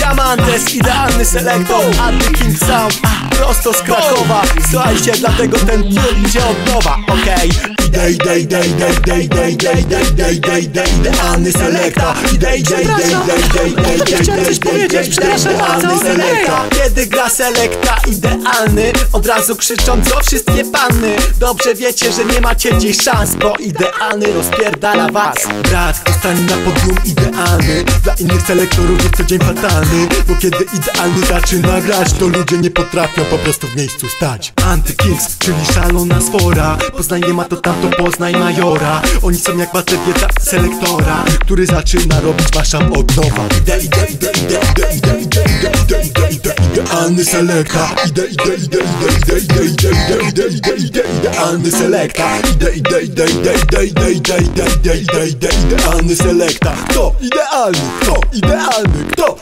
Jamantes, idealny selektor, Idealny Sound, prosto z Krakowa. Słuchajcie, dlatego ten tune idzie od nowa, okej? Idealny selektor, chciałem coś powiedzieć, przepraszam bardzo. Kiedy gra selekta idealny, od razu krzycząc o wszystkie panny. Dobrze wiecie, że nie macie dziś szans, bo idealny rozpierdala was. Brat dostanie na podium idealny, dla innych selektorów jest to dzień fatalny. Bo kiedy idealny zaczyna grać, to ludzie nie potrafią po prostu w miejscu stać. Anty-Kings, czyli szalona sfora. Poznań nie ma, to tamto Poznań majora. Oni są jak wasze wiedza selektora, który zaczyna robić waszam od nowa. Idealny selekta, idealny selekta, idealny selekta. Kto idealny, kto idealny, kto?